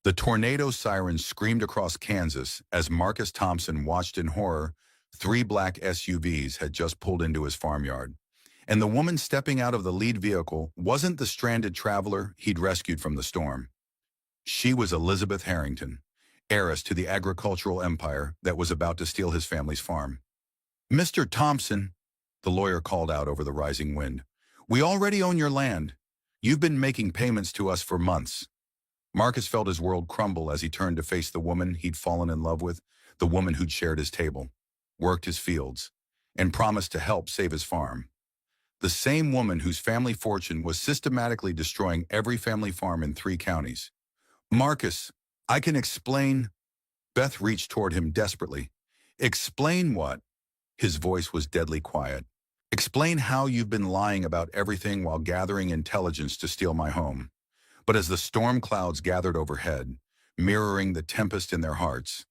The tornado siren screamed across Kansas as Marcus Thompson watched in horror. Three black SUVs had just pulled into his farmyard, and the woman stepping out of the lead vehicle wasn't the stranded traveler he'd rescued from the storm. She was Elizabeth Harrington, heiress to the agricultural empire that was about to steal his family's farm. "Mr. Thompson," the lawyer called out over the rising wind, "we already own your land. You've been making payments to us for months." Marcus felt his world crumble as he turned to face the woman he'd fallen in love with, the woman who'd shared his table, worked his fields, and promised to help save his farm. The same woman whose family fortune was systematically destroying every family farm in 3 counties. "Marcus, I can explain." Beth reached toward him desperately. "Explain what?" His voice was deadly quiet. "Explain how you've been lying about everything while gathering intelligence to steal my home." But as the storm clouds gathered overhead, mirroring the tempest in their hearts,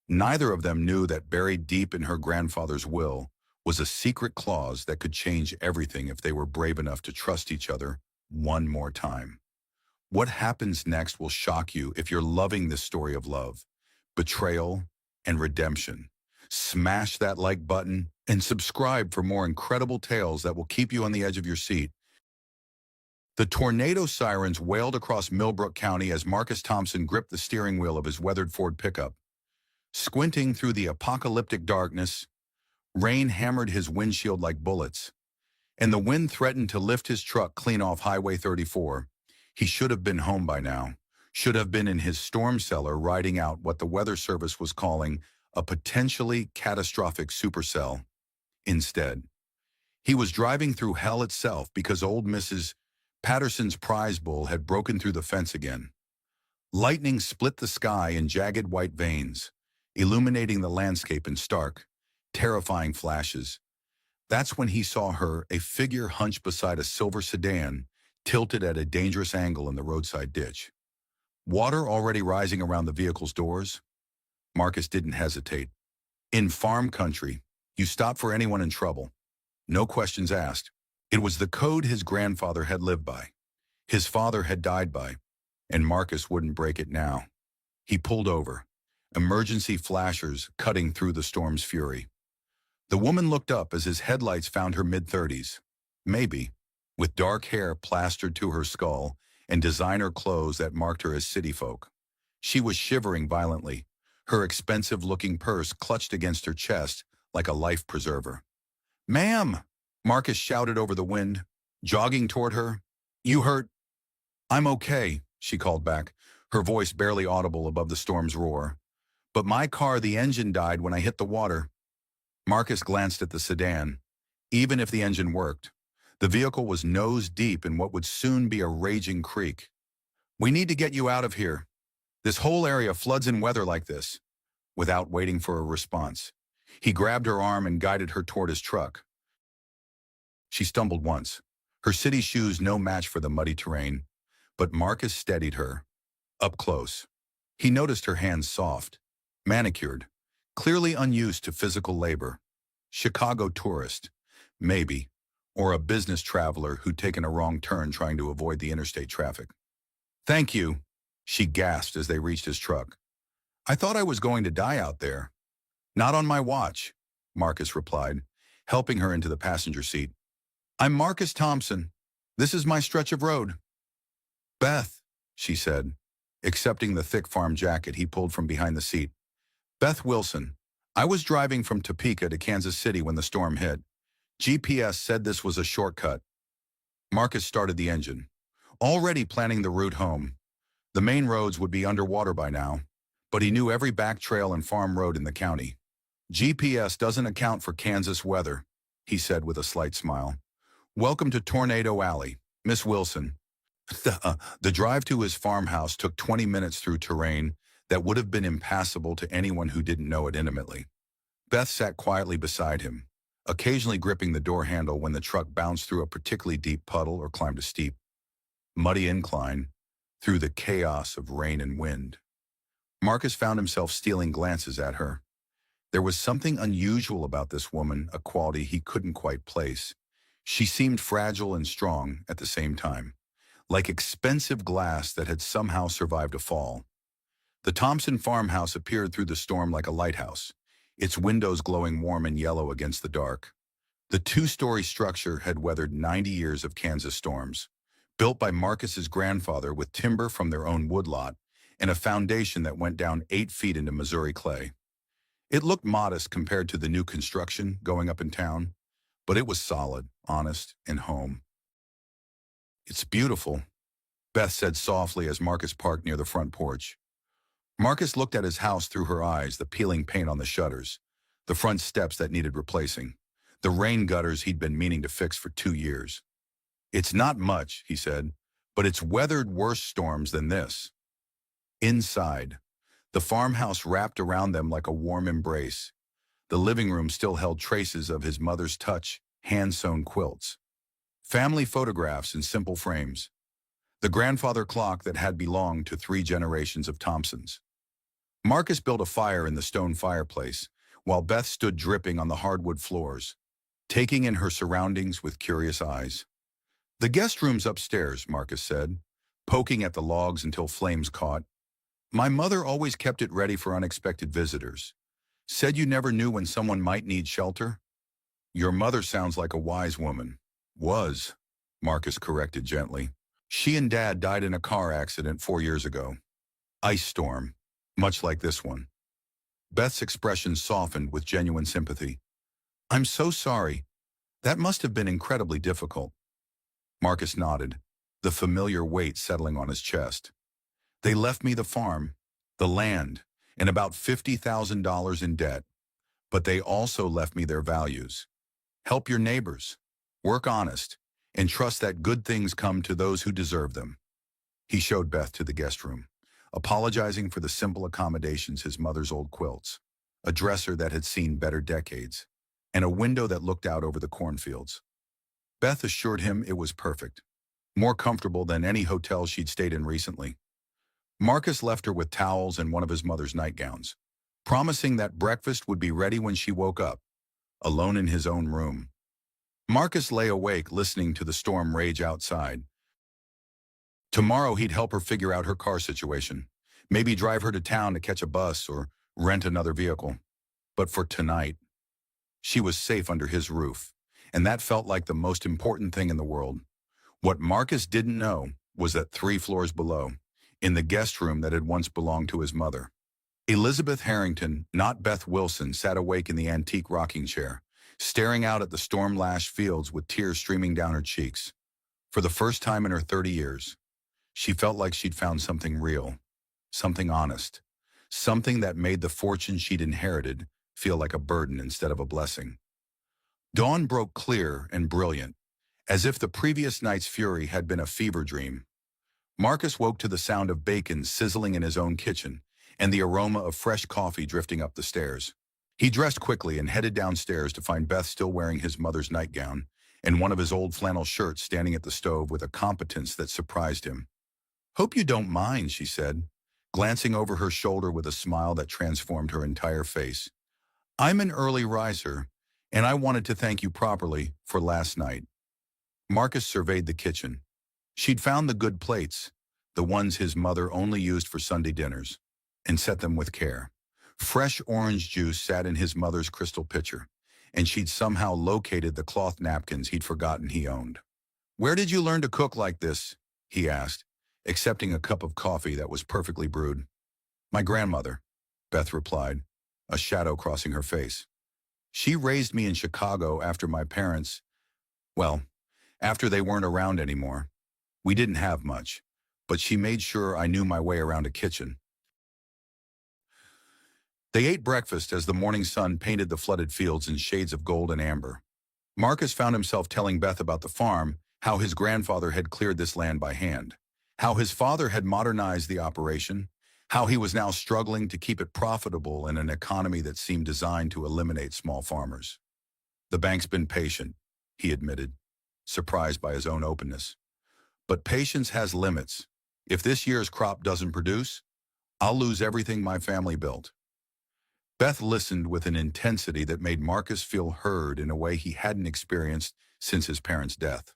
neither of them knew that buried deep in her grandfather's will was a secret clause that could change everything if they were brave enough to trust each other one more time. What happens next will shock you if you're loving this story of love, betrayal, and redemption. Smash that like button and subscribe for more incredible tales that will keep you on the edge of your seat. The tornado sirens wailed across Millbrook County as Marcus Thompson gripped the steering wheel of his weathered Ford pickup. Squinting through the apocalyptic darkness, rain hammered his windshield like bullets, and the wind threatened to lift his truck clean off Highway 34. He should have been home by now, should have been in his storm cellar riding out what the Weather Service was calling a potentially catastrophic supercell. Instead, he was driving through hell itself because old Mrs. Patterson's prize bull had broken through the fence again. Lightning split the sky in jagged white veins, illuminating the landscape in stark, terrifying flashes. That's when he saw her, a figure hunched beside a silver sedan, tilted at a dangerous angle in the roadside ditch. Water already rising around the vehicle's doors. Marcus didn't hesitate. In farm country, you stop for anyone in trouble. No questions asked. It was the code his grandfather had lived by, his father had died by, and Marcus wouldn't break it now. He pulled over, emergency flashers cutting through the storm's fury. The woman looked up as his headlights found her mid-30s, maybe, with dark hair plastered to her skull and designer clothes that marked her as city folk. She was shivering violently, her expensive-looking purse clutched against her chest like a life preserver. "Ma'am!" Marcus shouted over the wind, jogging toward her. "You hurt?" "I'm okay," she called back, her voice barely audible above the storm's roar. "But my car, the engine died when I hit the water." Marcus glanced at the sedan. Even if the engine worked, the vehicle was nose deep in what would soon be a raging creek. "We need to get you out of here. This whole area floods in weather like this." Without waiting for a response, he grabbed her arm and guided her toward his truck. She stumbled once, her city shoes no match for the muddy terrain, but Marcus steadied her. Up close, he noticed her hands soft, manicured, clearly unused to physical labor. Chicago tourist, maybe, or a business traveler who'd taken a wrong turn trying to avoid the interstate traffic. "Thank you," she gasped as they reached his truck. "I thought I was going to die out there." "Not on my watch," Marcus replied, helping her into the passenger seat. "I'm Marcus Thompson. This is my stretch of road." "Beth," she said, accepting the thick farm jacket he pulled from behind the seat. "Beth Wilson. I was driving from Topeka to Kansas City when the storm hit. GPS said this was a shortcut." Marcus started the engine, already planning the route home. The main roads would be underwater by now, but he knew every back trail and farm road in the county. "GPS doesn't account for Kansas weather," he said with a slight smile. "Welcome to Tornado Alley, Miss Wilson." The drive to his farmhouse took 20 minutes through terrain that would have been impassable to anyone who didn't know it intimately. Beth sat quietly beside him, occasionally gripping the door handle when the truck bounced through a particularly deep puddle or climbed a steep, muddy incline through the chaos of rain and wind. Marcus found himself stealing glances at her. There was something unusual about this woman, a quality he couldn't quite place. She seemed fragile and strong at the same time, like expensive glass that had somehow survived a fall. The Thompson farmhouse appeared through the storm like a lighthouse, its windows glowing warm and yellow against the dark. The two-story structure had weathered 90 years of Kansas storms, built by Marcus's grandfather with timber from their own woodlot and a foundation that went down 8 feet into Missouri clay. It looked modest compared to the new construction going up in town, but it was solid, honest, and home. "It's beautiful," Beth said softly as Marcus parked near the front porch. Marcus looked at his house through her eyes, the peeling paint on the shutters, the front steps that needed replacing, the rain gutters he'd been meaning to fix for 2 years. "It's not much," he said, "but it's weathered worse storms than this." Inside, the farmhouse wrapped around them like a warm embrace. The living room still held traces of his mother's touch, hand-sewn quilts, family photographs in simple frames, the grandfather clock that had belonged to 3 generations of Thompsons. Marcus built a fire in the stone fireplace, while Beth stood dripping on the hardwood floors, taking in her surroundings with curious eyes. "The guest room's upstairs," Marcus said, poking at the logs until flames caught. "My mother always kept it ready for unexpected visitors. Said you never knew when someone might need shelter." "Your mother sounds like a wise woman." "Was," Marcus corrected gently. "She and Dad died in a car accident 4 years ago. Ice storm, much like this one." Beth's expression softened with genuine sympathy. "I'm so sorry. That must have been incredibly difficult." Marcus nodded, the familiar weight settling on his chest. "They left me the farm, the land, and about $50,000 in debt. But they also left me their values. Help your neighbors, work honest, and trust that good things come to those who deserve them." He showed Beth to the guest room, apologizing for the simple accommodations: his mother's old quilts, a dresser that had seen better decades, and a window that looked out over the cornfields. Beth assured him it was perfect, more comfortable than any hotel she'd stayed in recently. Marcus left her with towels and one of his mother's nightgowns, promising that breakfast would be ready when she woke up, alone in his own room. Marcus lay awake listening to the storm rage outside. Tomorrow he'd help her figure out her car situation, maybe drive her to town to catch a bus or rent another vehicle. But for tonight, she was safe under his roof, and that felt like the most important thing in the world. What Marcus didn't know was that 3 floors below, in the guest room that had once belonged to his mother, Elizabeth Harrington, not Beth Wilson, sat awake in the antique rocking chair, staring out at the storm-lashed fields with tears streaming down her cheeks. For the first time in her 30 years, she felt like she'd found something real, something honest, something that made the fortune she'd inherited feel like a burden instead of a blessing. Dawn broke clear and brilliant, as if the previous night's fury had been a fever dream. Marcus woke to the sound of bacon sizzling in his own kitchen and the aroma of fresh coffee drifting up the stairs. He dressed quickly and headed downstairs to find Beth still wearing his mother's nightgown and one of his old flannel shirts standing at the stove with a competence that surprised him. "Hope you don't mind," she said, glancing over her shoulder with a smile that transformed her entire face. "I'm an early riser, and I wanted to thank you properly for last night." Marcus surveyed the kitchen. She'd found the good plates, the ones his mother only used for Sunday dinners, and set them with care. Fresh orange juice sat in his mother's crystal pitcher, and she'd somehow located the cloth napkins he'd forgotten he owned. "Where did you learn to cook like this?" he asked, accepting a cup of coffee that was perfectly brewed. "My grandmother," Beth replied, a shadow crossing her face. "She raised me in Chicago after my parents, well, after they weren't around anymore. We didn't have much, but she made sure I knew my way around a kitchen." They ate breakfast as the morning sun painted the flooded fields in shades of gold and amber. Marcus found himself telling Beth about the farm, how his grandfather had cleared this land by hand, how his father had modernized the operation, how he was now struggling to keep it profitable in an economy that seemed designed to eliminate small farmers. "The bank's been patient," he admitted, surprised by his own openness. "But patience has limits. If this year's crop doesn't produce, I'll lose everything my family built." Beth listened with an intensity that made Marcus feel heard in a way he hadn't experienced since his parents' death.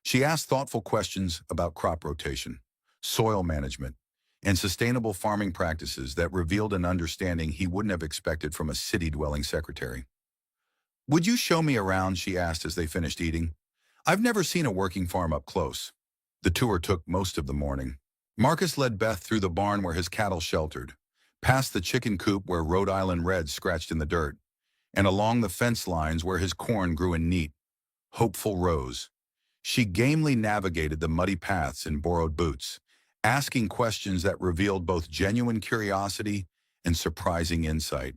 She asked thoughtful questions about crop rotation, soil management, and sustainable farming practices that revealed an understanding he wouldn't have expected from a city-dwelling secretary. "Would you show me around?" she asked as they finished eating. "I've never seen a working farm up close." The tour took most of the morning. Marcus led Beth through the barn where his cattle sheltered, past the chicken coop where Rhode Island Reds scratched in the dirt, and along the fence lines where his corn grew in neat, hopeful rows. She gamely navigated the muddy paths in borrowed boots, asking questions that revealed both genuine curiosity and surprising insight.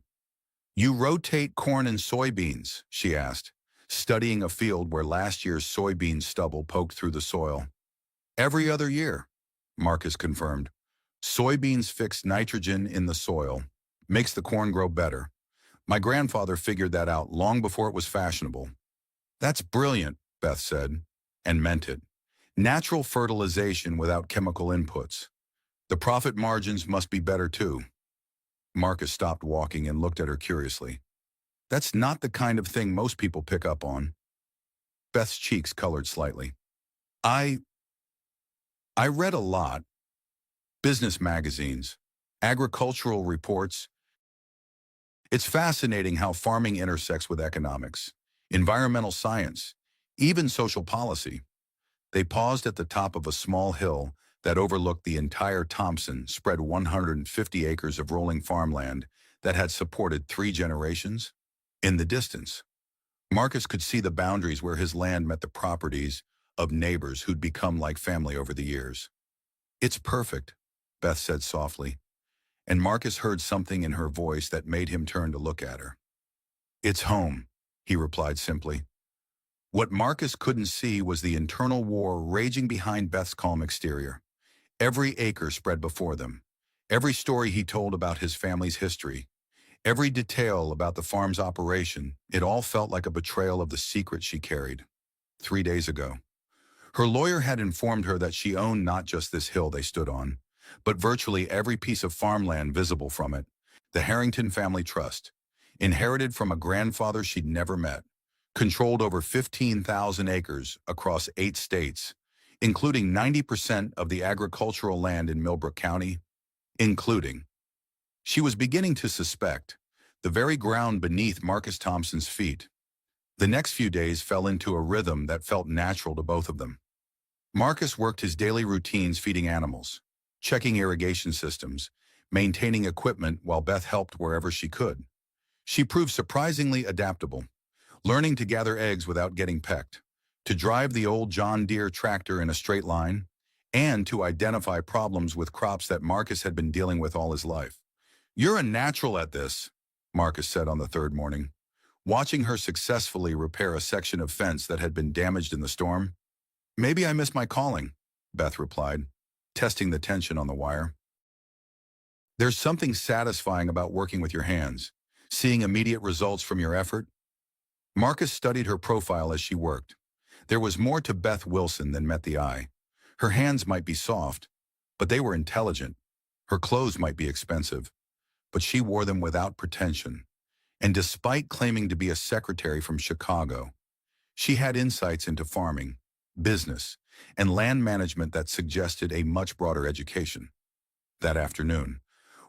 "You rotate corn and soybeans?" she asked, studying a field where last year's soybean stubble poked through the soil. "Every other year," Marcus confirmed. "Soybeans fix nitrogen in the soil, makes the corn grow better. My grandfather figured that out long before it was fashionable." "That's brilliant," Beth said, and meant it. "Natural fertilization without chemical inputs. The profit margins must be better too." Marcus stopped walking and looked at her curiously. "That's not the kind of thing most people pick up on." Beth's cheeks colored slightly. I read a lot. Business magazines, agricultural reports. It's fascinating how farming intersects with economics, environmental science, even social policy." They paused at the top of a small hill that overlooked the entire Thompson, spread 150 acres of rolling farmland that had supported 3 generations. In the distance, Marcus could see the boundaries where his land met the properties of neighbors who'd become like family over the years. "It's perfect," Beth said softly, and Marcus heard something in her voice that made him turn to look at her. "It's home," he replied simply. What Marcus couldn't see was the internal war raging behind Beth's calm exterior. Every acre spread before them. Every story he told about his family's history. Every detail about the farm's operation, it all felt like a betrayal of the secret she carried. 3 days ago, her lawyer had informed her that she owned not just this hill they stood on, but virtually every piece of farmland visible from it, the Harrington Family Trust, inherited from a grandfather she'd never met, controlled over 15,000 acres across 8 states, including 90% of the agricultural land in Millbrook County, including. She was beginning to suspect the very ground beneath Marcus Thompson's feet. The next few days fell into a rhythm that felt natural to both of them. Marcus worked his daily routines feeding animals, checking irrigation systems, maintaining equipment while Beth helped wherever she could. She proved surprisingly adaptable, learning to gather eggs without getting pecked, to drive the old John Deere tractor in a straight line, and to identify problems with crops that Marcus had been dealing with all his life. "You're a natural at this," Marcus said on the 3rd morning, watching her successfully repair a section of fence that had been damaged in the storm. "Maybe I missed my calling," Beth replied, testing the tension on the wire. "There's something satisfying about working with your hands, seeing immediate results from your effort." Marcus studied her profile as she worked. There was more to Beth Wilson than met the eye. Her hands might be soft, but they were intelligent. Her clothes might be expensive, but she wore them without pretension. And despite claiming to be a secretary from Chicago, she had insights into farming, business, and land management that suggested a much broader education. That afternoon,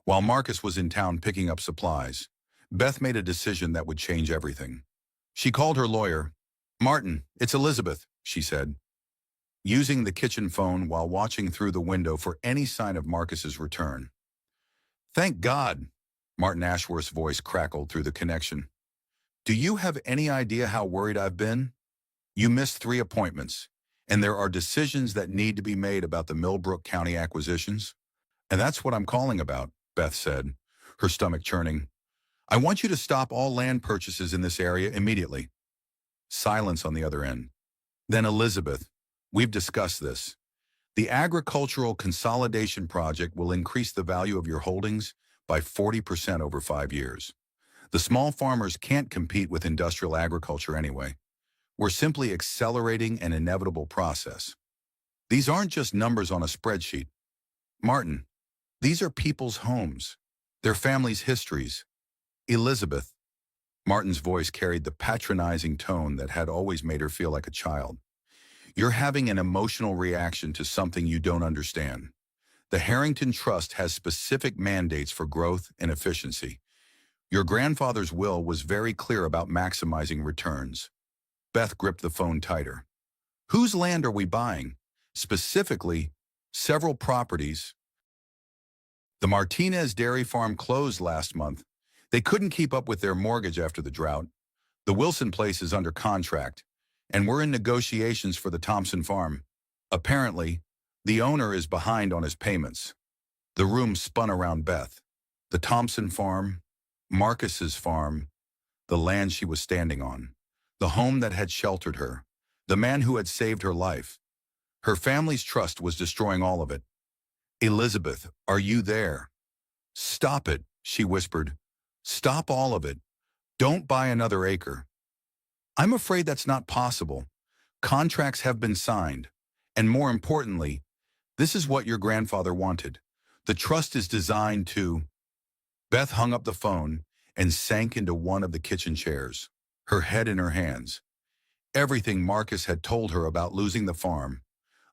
while Marcus was in town picking up supplies, Beth made a decision that would change everything. She called her lawyer. "Martin, it's Elizabeth," she said, using the kitchen phone while watching through the window for any sign of Marcus's return. "Thank God," Martin Ashworth's voice crackled through the connection. "Do you have any idea how worried I've been? You missed 3 appointments, and there are decisions that need to be made about the Millbrook County acquisitions. And that's what I'm calling about," Beth said, her stomach churning. "I want you to stop all land purchases in this area immediately." Silence on the other end. "Then Elizabeth, we've discussed this. The agricultural consolidation project will increase the value of your holdings by 40% over 5 years. The small farmers can't compete with industrial agriculture anyway. We're simply accelerating an inevitable process. These aren't just numbers on a spreadsheet. Martin, these are people's homes, their families' histories. Elizabeth." Martin's voice carried the patronizing tone that had always made her feel like a child. "You're having an emotional reaction to something you don't understand. The Harrington Trust has specific mandates for growth and efficiency. Your grandfather's will was very clear about maximizing returns. Beth gripped the phone tighter. Whose land are we buying? Specifically, several properties. The Martinez Dairy Farm closed last month. They couldn't keep up with their mortgage after the drought. The Wilson place is under contract, and we're in negotiations for the Thompson Farm. Apparently, the owner is behind on his payments. The room spun around Beth. The Thompson Farm, Marcus's farm, the land she was standing on, the home that had sheltered her, the man who had saved her life. Her family's trust was destroying all of it. Elizabeth, are you there? Stop it, she whispered. Stop all of it. Don't buy another acre. I'm afraid that's not possible. Contracts have been signed. And more importantly, this is what your grandfather wanted. The trust is designed to... Beth hung up the phone and sank into one of the kitchen chairs, her head in her hands. Everything Marcus had told her about losing the farm,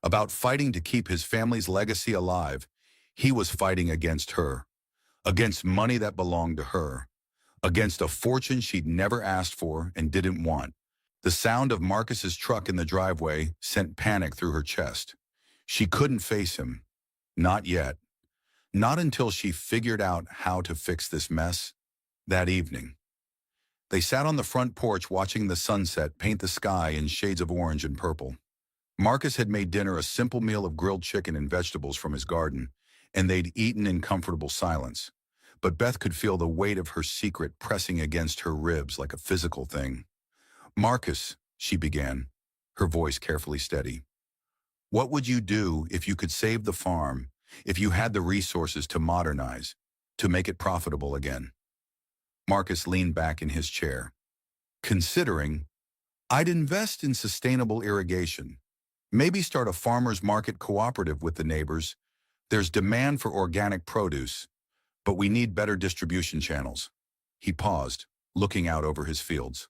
about fighting to keep his family's legacy alive, he was fighting against her, against money that belonged to her, against a fortune she'd never asked for and didn't want. The sound of Marcus's truck in the driveway sent panic through her chest. She couldn't face him. Not yet. Not until she figured out how to fix this mess that evening. They sat on the front porch watching the sunset paint the sky in shades of orange and purple. Marcus had made dinner a simple meal of grilled chicken and vegetables from his garden, and they'd eaten in comfortable silence. But Beth could feel the weight of her secret pressing against her ribs like a physical thing. Marcus, she began, her voice carefully steady. What would you do if you could save the farm, if you had the resources to modernize, to make it profitable again? Marcus leaned back in his chair. Considering, I'd invest in sustainable irrigation. Maybe start a farmers market cooperative with the neighbors. There's demand for organic produce, but we need better distribution channels. He paused, looking out over his fields.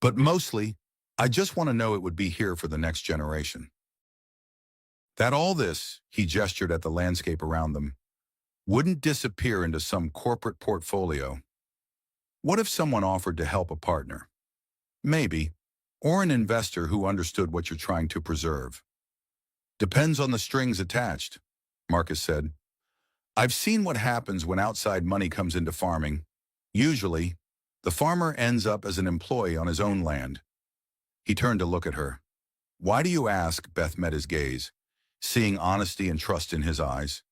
But mostly, I just want to know it would be here for the next generation. That all this, he gestured at the landscape around them, wouldn't disappear into some corporate portfolio. What if someone offered to help a partner? Maybe. Or an investor who understood what you're trying to preserve. Depends on the strings attached, Marcus said. I've seen what happens when outside money comes into farming. Usually, the farmer ends up as an employee on his own land. He turned to look at her. Why do you ask? Beth met his gaze, seeing honesty and trust in his eyes.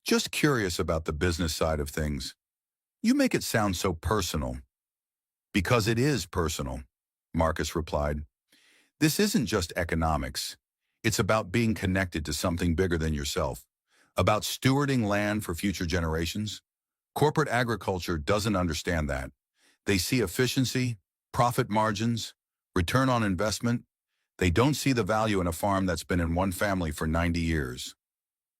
Just curious about the business side of things. You make it sound so personal. Because it is personal, Marcus replied. This isn't just economics. It's about being connected to something bigger than yourself, about stewarding land for future generations. Corporate agriculture doesn't understand that. They see efficiency, profit margins, return on investment. They don't see the value in a farm that's been in one family for 90 years.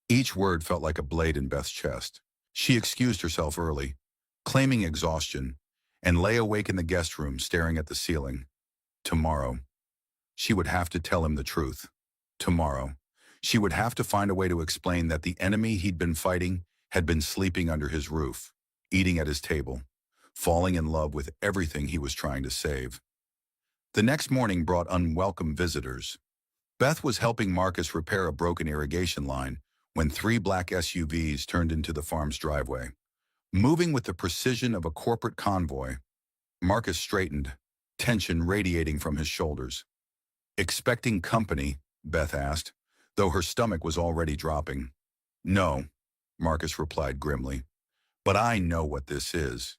Each word felt like a blade in Beth's chest. She excused herself early, claiming exhaustion, and lay awake in the guest room staring at the ceiling. Tomorrow, she would have to tell him the truth. Tomorrow, she would have to find a way to explain that the enemy he'd been fighting had been sleeping under his roof, eating at his table, falling in love with everything he was trying to save. The next morning brought unwelcome visitors. Beth was helping Marcus repair a broken irrigation line when 3 black SUVs turned into the farm's driveway. Moving with the precision of a corporate convoy, Marcus straightened, tension radiating from his shoulders. Expecting company, Beth asked, though her stomach was already dropping. No, Marcus replied grimly, but I know what this is.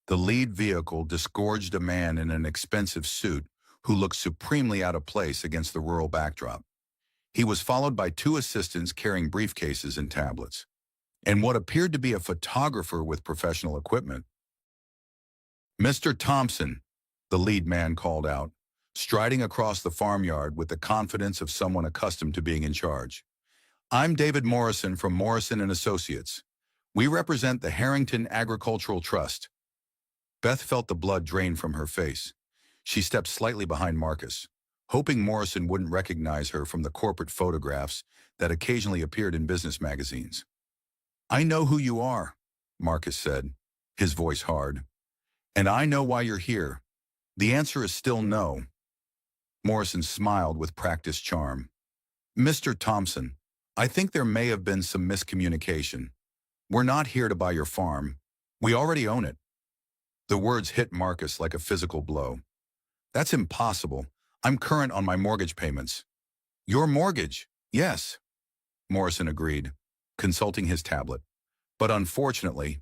The lead vehicle disgorged a man in an expensive suit who looked supremely out of place against the rural backdrop. He was followed by 2 assistants carrying briefcases and tablets, and what appeared to be a photographer with professional equipment. Mr. Thompson, the lead man called out, striding across the farmyard with the confidence of someone accustomed to being in charge. I'm David Morrison from Morrison & Associates. We represent the Harrington Agricultural Trust. Beth felt the blood drain from her face. She stepped slightly behind Marcus, hoping Morrison wouldn't recognize her from the corporate photographs that occasionally appeared in business magazines. "I know who you are," Marcus said, his voice hard. "And I know why you're here. The answer is still no." Morrison smiled with practiced charm. "Mr. Thompson, I think there may have been some miscommunication. We're not here to buy your farm. We already own it." The words hit Marcus like a physical blow. "That's impossible. I'm current on my mortgage payments." "Your mortgage?" "Yes," Morrison agreed, consulting his tablet. "But unfortunately,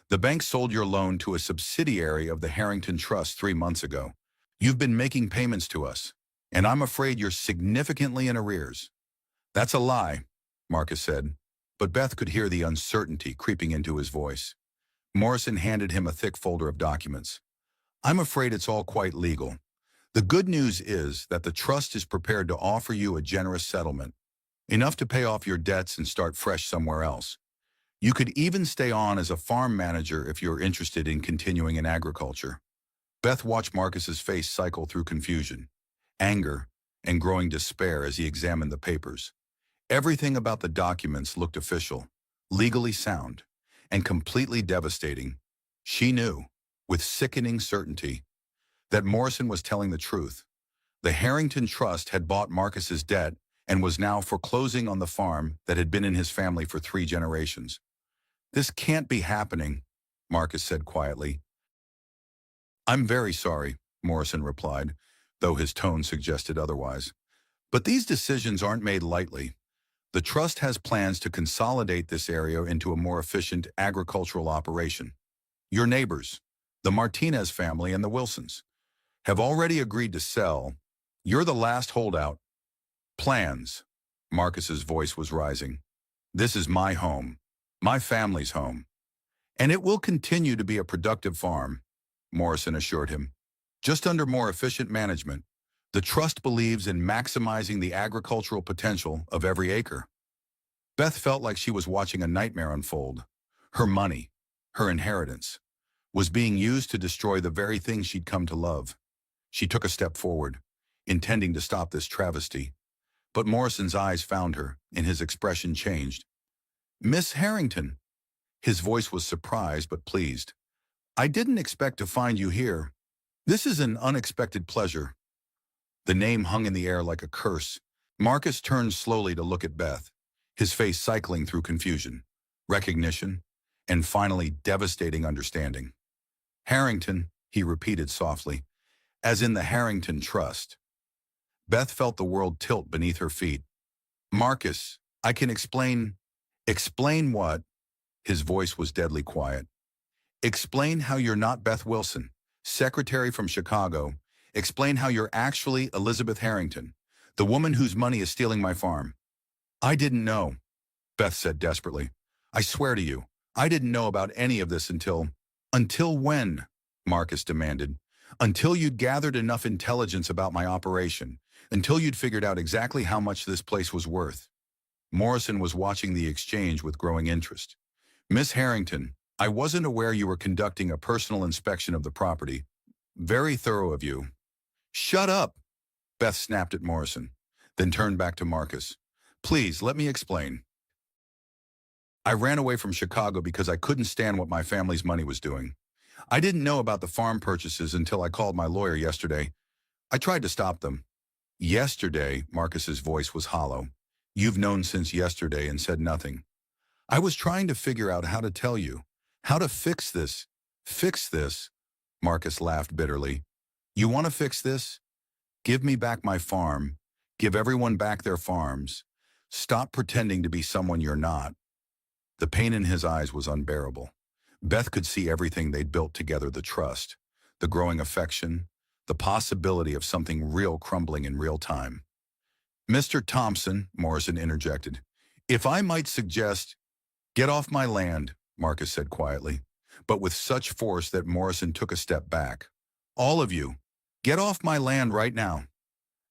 the bank sold your loan to a subsidiary of the Harrington Trust 3 months ago. You've been making payments to us, and I'm afraid you're significantly in arrears." "That's a lie," Marcus said, but Beth could hear the uncertainty creeping into his voice. Morrison handed him a thick folder of documents. "I'm afraid it's all quite legal. The good news is that the trust is prepared to offer you a generous settlement, enough to pay off your debts and start fresh somewhere else. You could even stay on as a farm manager if you're interested in continuing in agriculture." Beth watched Marcus's face cycle through confusion, anger, and growing despair as he examined the papers. Everything about the documents looked official, legally sound, and completely devastating. She knew, with sickening certainty, that Morrison was telling the truth. The Harrington Trust had bought Marcus's debt and was now foreclosing on the farm that had been in his family for 3 generations. "This can't be happening," Marcus said quietly. "I'm very sorry," Morrison replied, though his tone suggested otherwise. "But these decisions aren't made lightly. The trust has plans to consolidate this area into a more efficient agricultural operation. Your neighbors, the Martinez family and the Wilsons, have already agreed to sell. You're the last holdout." "Plans." Marcus's voice was rising. "This is my home, my family's home. And it will continue to be a productive farm," Morrison assured him. "Just under more efficient management. The trust believes in maximizing the agricultural potential of every acre." Beth felt like she was watching a nightmare unfold. Her money, her inheritance, was being used to destroy the very thing she'd come to love. She took a step forward, intending to stop this travesty. But Morrison's eyes found her, and his expression changed. "Miss Harrington." His voice was surprised but pleased. "I didn't expect to find you here. This is an unexpected pleasure." The name hung in the air like a curse. Marcus turned slowly to look at Beth, his face cycling through confusion, recognition, and finally devastating understanding. "Harrington," he repeated softly, "as in the Harrington Trust." Beth felt the world tilt beneath her feet. "Marcus, I can explain." "Explain what?" His voice was deadly quiet. "Explain how you're not Beth Wilson, secretary from Chicago. Explain how you're actually Elizabeth Harrington, the woman whose money is stealing my farm." "I didn't know," Beth said desperately. "I swear to you, I didn't know about any of this until—" "Until when?" Marcus demanded. "Until you'd gathered enough intelligence about my operation, until you'd figured out exactly how much this place was worth." Morrison was watching the exchange with growing interest. "Miss Harrington, I wasn't aware you were conducting a personal inspection of the property. Very thorough of you." "Shut up!" Beth snapped at Morrison, then turned back to Marcus. "Please, let me explain. I ran away from Chicago because I couldn't stand what my family's money was doing. I didn't know about the farm purchases until I called my lawyer yesterday. I tried to stop them." "Yesterday," Marcus's voice was hollow. "You've known since yesterday and said nothing." "I was trying to figure out how to tell you, how to fix this." "Fix this?" Marcus laughed bitterly. "You want to fix this? Give me back my farm. Give everyone back their farms. Stop pretending to be someone you're not." The pain in his eyes was unbearable. Beth could see everything they'd built together, the trust, the growing affection, the possibility of something real crumbling in real time. "Mr. Thompson," Morrison interjected, "if I might suggest—" "Get off my land," Marcus said quietly, but with such force that Morrison took a step back. "All of you, get off my land right now."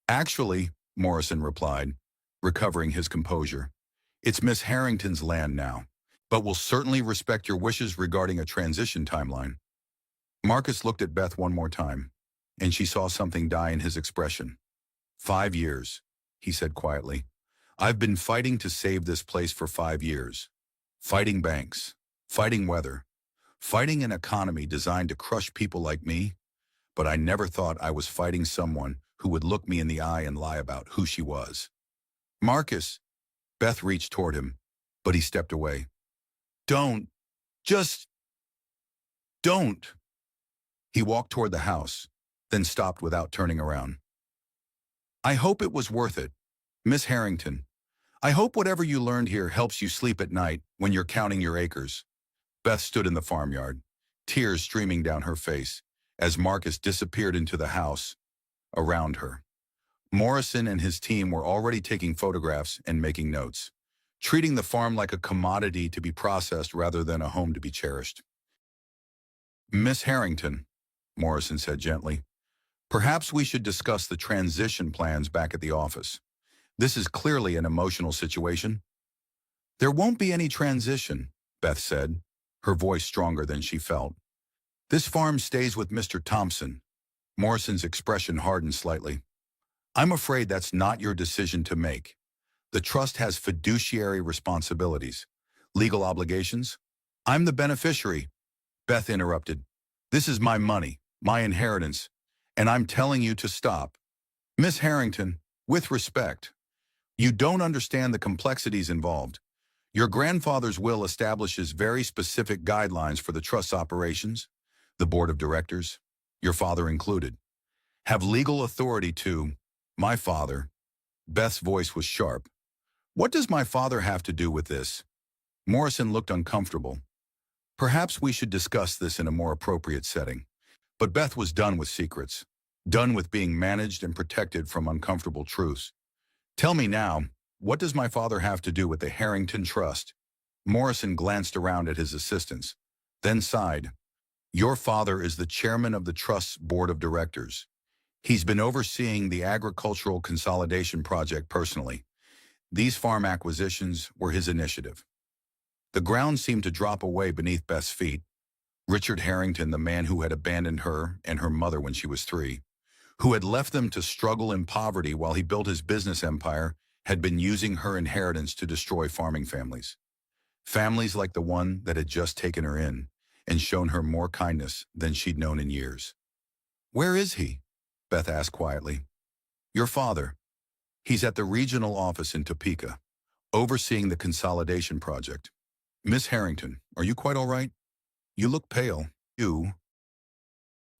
"Actually," Morrison replied, recovering his composure, "it's Miss Harrington's land now, but we'll certainly respect your wishes regarding a transition timeline." Marcus looked at Beth one more time, and she saw something die in his expression. 5 years, he said quietly. I've been fighting to save this place for 5 years. Fighting banks, fighting weather, fighting an economy designed to crush people like me, but I never thought I was fighting someone who would look me in the eye and lie about who she was. Marcus, Beth reached toward him, but he stepped away. Don't, just don't. He walked toward the house, then stopped without turning around. I hope it was worth it, Miss Harrington. I hope whatever you learned here helps you sleep at night when you're counting your acres. Beth stood in the farmyard, tears streaming down her face, as Marcus disappeared into the house around her. Morrison and his team were already taking photographs and making notes, treating the farm like a commodity to be processed rather than a home to be cherished. Miss Harrington, Morrison said gently, perhaps we should discuss the transition plans back at the office. This is clearly an emotional situation. There won't be any transition, Beth said, her voice stronger than she felt. This farm stays with Mr. Thompson. Morrison's expression hardened slightly. I'm afraid that's not your decision to make. The trust has fiduciary responsibilities, legal obligations. I'm the beneficiary, Beth interrupted. This is my money, my inheritance, and I'm telling you to stop. Miss Harrington, with respect, you don't understand the complexities involved. Your grandfather's will establishes very specific guidelines for the trust's operations. The board of directors, your father included, have legal authority to, my father. Beth's voice was sharp. What does my father have to do with this? Morrison looked uncomfortable. Perhaps we should discuss this in a more appropriate setting. But Beth was done with secrets, done with being managed and protected from uncomfortable truths. Tell me now, what does my father have to do with the Harrington Trust? Morrison glanced around at his assistants, then sighed. Your father is the chairman of the Trust's board of directors. He's been overseeing the agricultural consolidation project personally. These farm acquisitions were his initiative. The ground seemed to drop away beneath Beth's feet. Richard Harrington, the man who had abandoned her and her mother when she was 3, who had left them to struggle in poverty while he built his business empire, had been using her inheritance to destroy farming families. Families like the one that had just taken her in and shown her more kindness than she'd known in years. Where is he? Beth asked quietly. Your father. He's at the regional office in Topeka, overseeing the consolidation project. Miss Harrington, are you quite all right? You look pale. You.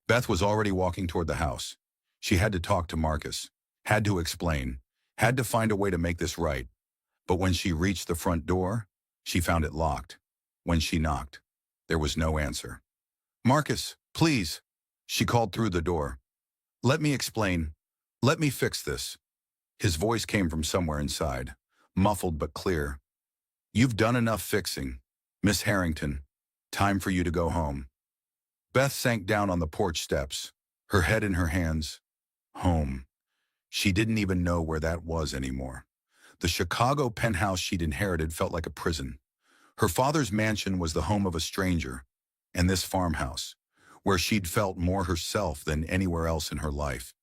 Beth was already walking toward the house. She had to talk to Marcus, had to explain, had to find a way to make this right. But when she reached the front door, she found it locked. When she knocked, there was no answer. Marcus, please, she called through the door. Let me explain. Let me fix this. His voice came from somewhere inside, muffled but clear. You've done enough fixing, Miss Harrington. Time for you to go home. Beth sank down on the porch steps, her head in her hands. Home. She didn't even know where that was anymore. The Chicago penthouse she'd inherited felt like a prison. Her father's mansion was the home of a stranger, and this farmhouse, where she'd felt more herself than anywhere else in her life,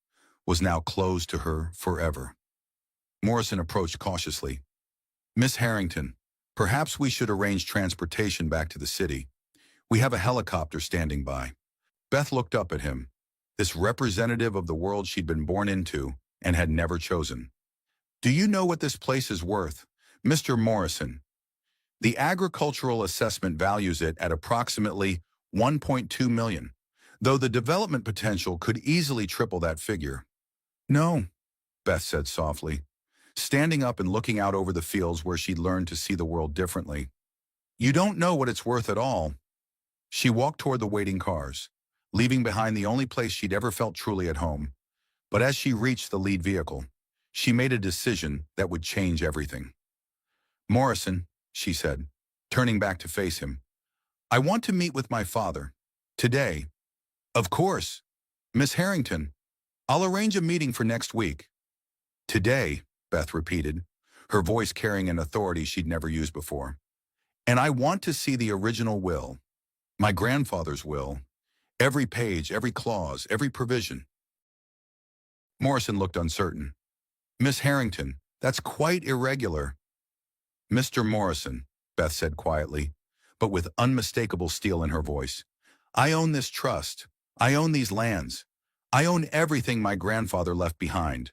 was now closed to her forever. Morrison approached cautiously. Miss Harrington, perhaps we should arrange transportation back to the city. We have a helicopter standing by. Beth looked up at him, this representative of the world she'd been born into and had never chosen. Do you know what this place is worth, Mr. Morrison? The agricultural assessment values it at approximately $1.2 million, though the development potential could easily triple that figure. No, Beth said softly, standing up and looking out over the fields where she'd learned to see the world differently. You don't know what it's worth at all. She walked toward the waiting cars, leaving behind the only place she'd ever felt truly at home. But as she reached the lead vehicle, she made a decision that would change everything. Morrison, she said, turning back to face him, I want to meet with my father. Today. Of course. Miss Harrington, I'll arrange a meeting for next week. Today, Beth repeated, her voice carrying an authority she'd never used before. And I want to see the original will. My grandfather's will. Every page, every clause, every provision. Morrison looked uncertain. Miss Harrington, that's quite irregular. Mr. Morrison, Beth said quietly, but with unmistakable steel in her voice. I own this trust. I own these lands. I own everything my grandfather left behind.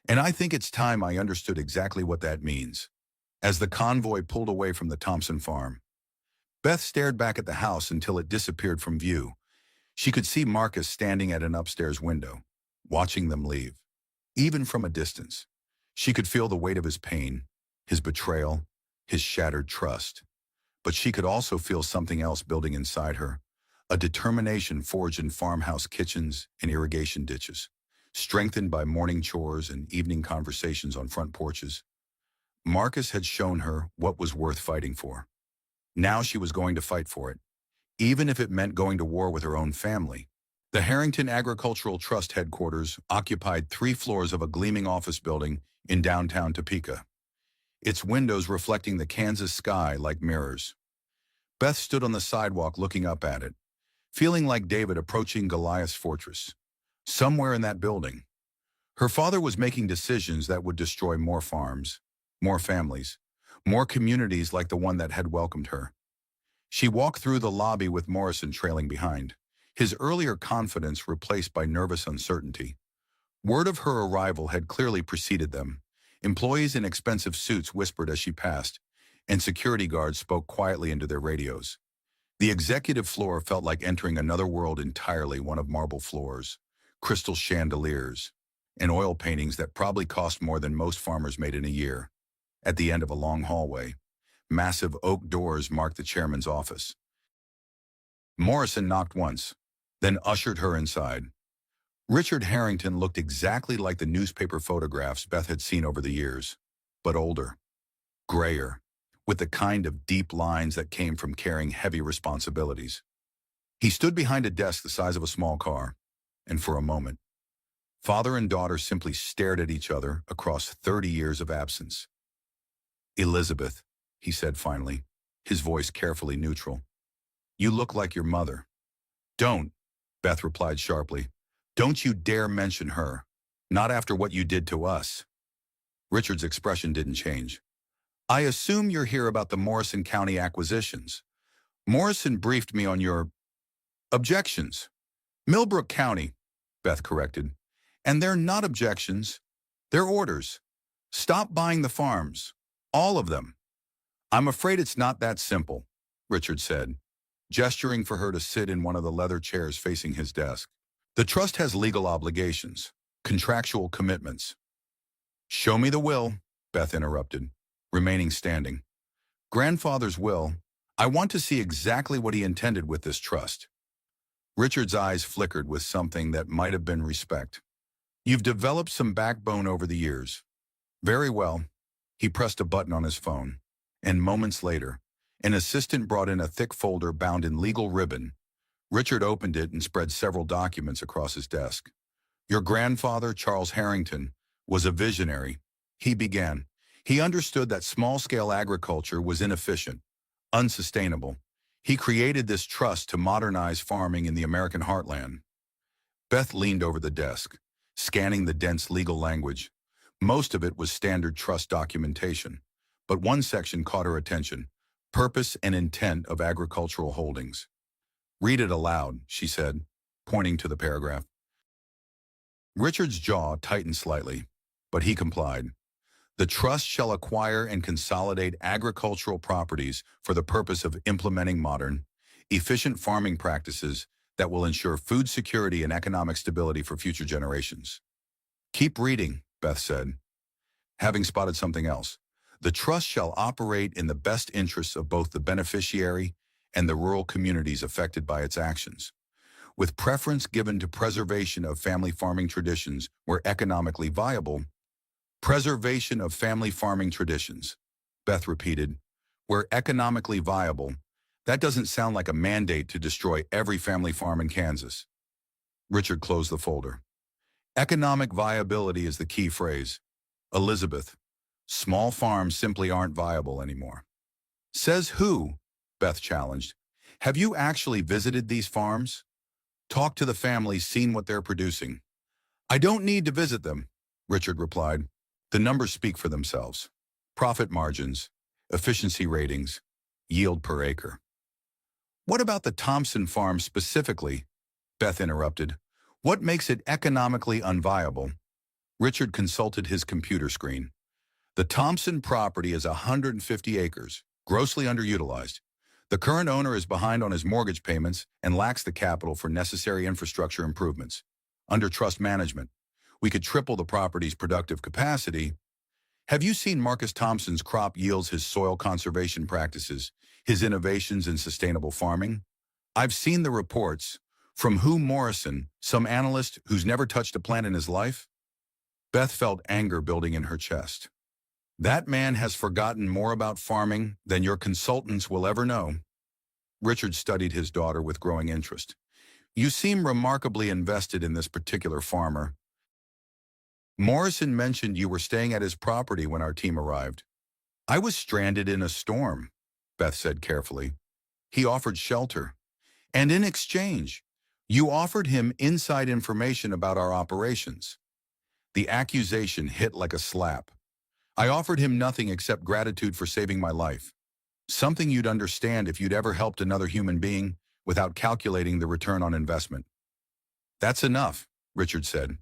And I think it's time I understood exactly what that means. As the convoy pulled away from the Thompson farm, Beth stared back at the house until it disappeared from view. She could see Marcus standing at an upstairs window, watching them leave. Even from a distance, she could feel the weight of his pain, his betrayal, his shattered trust. But she could also feel something else building inside her, a determination forged in farmhouse kitchens and irrigation ditches, strengthened by morning chores and evening conversations on front porches. Marcus had shown her what was worth fighting for. Now she was going to fight for it, even if it meant going to war with her own family. The Harrington Agricultural Trust headquarters occupied 3 floors of a gleaming office building in downtown Topeka, its windows reflecting the Kansas sky like mirrors. Beth stood on the sidewalk looking up at it, feeling like David approaching Goliath's fortress. Somewhere in that building, her father was making decisions that would destroy more farms, more families, more communities like the one that had welcomed her. She walked through the lobby with Morrison trailing behind, his earlier confidence replaced by nervous uncertainty. Word of her arrival had clearly preceded them. Employees in expensive suits whispered as she passed, and security guards spoke quietly into their radios. The executive floor felt like entering another world entirely, one of marble floors, crystal chandeliers, and oil paintings that probably cost more than most farmers made in a year. At the end of a long hallway, massive oak doors marked the chairman's office. Morrison knocked once, then ushered her inside. Richard Harrington looked exactly like the newspaper photographs Beth had seen over the years, but older, grayer, with the kind of deep lines that came from carrying heavy responsibilities. He stood behind a desk the size of a small car, and for a moment, father and daughter simply stared at each other across 30 years of absence. Elizabeth, he said finally, his voice carefully neutral. You look like your mother. Don't, Beth replied sharply. Don't you dare mention her. Not after what you did to us. Richard's expression didn't change. I assume you're here about the Morrison County acquisitions. Morrison briefed me on your objections. Millbrook County, Beth corrected. And they're not objections. They're orders. Stop buying the farms. All of them. I'm afraid it's not that simple, Richard said, gesturing for her to sit in one of the leather chairs facing his desk. The trust has legal obligations, contractual commitments. Show me the will, Beth interrupted, remaining standing. Grandfather's will. I want to see exactly what he intended with this trust. Richard's eyes flickered with something that might have been respect. You've developed some backbone over the years. Very well. He pressed a button on his phone, and moments later, an assistant brought in a thick folder bound in legal ribbon. Richard opened it and spread several documents across his desk. Your grandfather, Charles Harrington, was a visionary. He began. He understood that small-scale agriculture was inefficient, unsustainable. He created this trust to modernize farming in the American heartland. Beth leaned over the desk, scanning the dense legal language. Most of it was standard trust documentation, but one section caught her attention: purpose and intent of agricultural holdings. Read it aloud, she said, pointing to the paragraph. Richard's jaw tightened slightly, but he complied. The trust shall acquire and consolidate agricultural properties for the purpose of implementing modern, efficient farming practices that will ensure food security and economic stability for future generations. Keep reading, Beth said. Having spotted something else, the trust shall operate in the best interests of both the beneficiary and the rural communities affected by its actions, with preference given to preservation of family farming traditions where economically viable. Preservation of family farming traditions, Beth repeated, where economically viable. That doesn't sound like a mandate to destroy every family farm in Kansas. Richard closed the folder. Economic viability is the key phrase. Elizabeth, small farms simply aren't viable anymore. Says who? Beth challenged. Have you actually visited these farms? Talked to the families, seen what they're producing? I don't need to visit them, Richard replied. The numbers speak for themselves. Profit margins, efficiency ratings, yield per acre. What about the Thompson farm specifically? Beth interrupted. What makes it economically unviable? Richard consulted his computer screen. The Thompson property is 150 acres, grossly underutilized. The current owner is behind on his mortgage payments and lacks the capital for necessary infrastructure improvements. Under trust management, we could triple the property's productive capacity. Have you seen Marcus Thompson's crop yields, his soil conservation practices, his innovations in sustainable farming? I've seen the reports. From Hugh Morrison, some analyst who's never touched a plant in his life? Beth felt anger building in her chest. That man has forgotten more about farming than your consultants will ever know. Richard studied his daughter with growing interest. You seem remarkably invested in this particular farmer. Morrison mentioned you were staying at his property when our team arrived. I was stranded in a storm, Beth said carefully. He offered shelter. And in exchange, you offered him inside information about our operations. The accusation hit like a slap. I offered him nothing except gratitude for saving my life. Something you'd understand if you'd ever helped another human being without calculating the return on investment. That's enough, Richard said,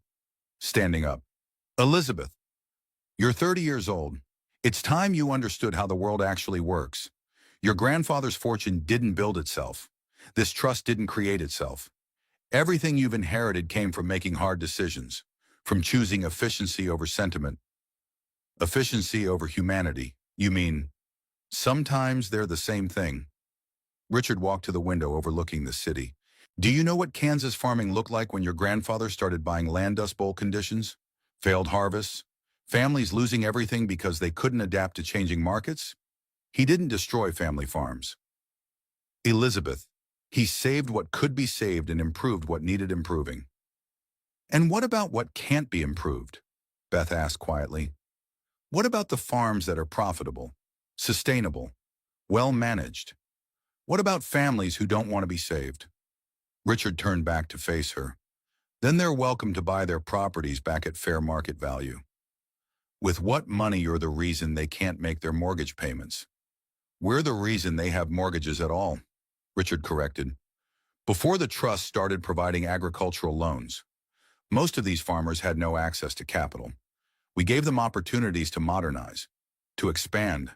standing up. Elizabeth, you're 30 years old. It's time you understood how the world actually works. Your grandfather's fortune didn't build itself. This trust didn't create itself. Everything you've inherited came from making hard decisions, from choosing efficiency over sentiment. Efficiency over humanity, you mean? Sometimes they're the same thing. Richard walked to the window overlooking the city. Do you know what Kansas farming looked like when your grandfather started buying land Dust Bowl conditions? Failed harvests? Families losing everything because they couldn't adapt to changing markets? He didn't destroy family farms. Elizabeth, he saved what could be saved and improved what needed improving. And what about what can't be improved? Beth asked quietly. What about the farms that are profitable, sustainable, well-managed? What about families who don't want to be saved? Richard turned back to face her. Then they're welcome to buy their properties back at fair market value. With what money you're the reason they can't make their mortgage payments? We're the reason they have mortgages at all, Richard corrected. Before the trust started providing agricultural loans, most of these farmers had no access to capital. We gave them opportunities to modernize, to expand.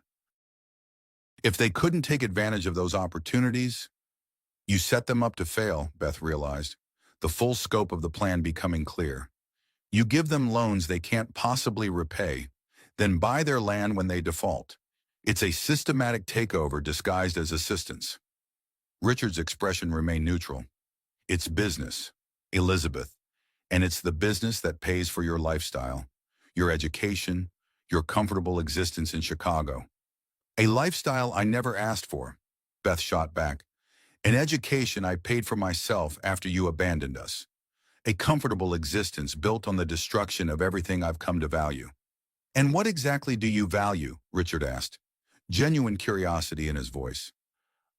If they couldn't take advantage of those opportunities, you set them up to fail, Beth realized, the full scope of the plan becoming clear. You give them loans they can't possibly repay, then buy their land when they default. It's a systematic takeover disguised as assistance. Richard's expression remained neutral. It's business, Elizabeth, and it's the business that pays for your lifestyle, your education, your comfortable existence in Chicago. A lifestyle I never asked for, Beth shot back. An education I paid for myself after you abandoned us. A comfortable existence built on the destruction of everything I've come to value. And what exactly do you value? Richard asked, genuine curiosity in his voice.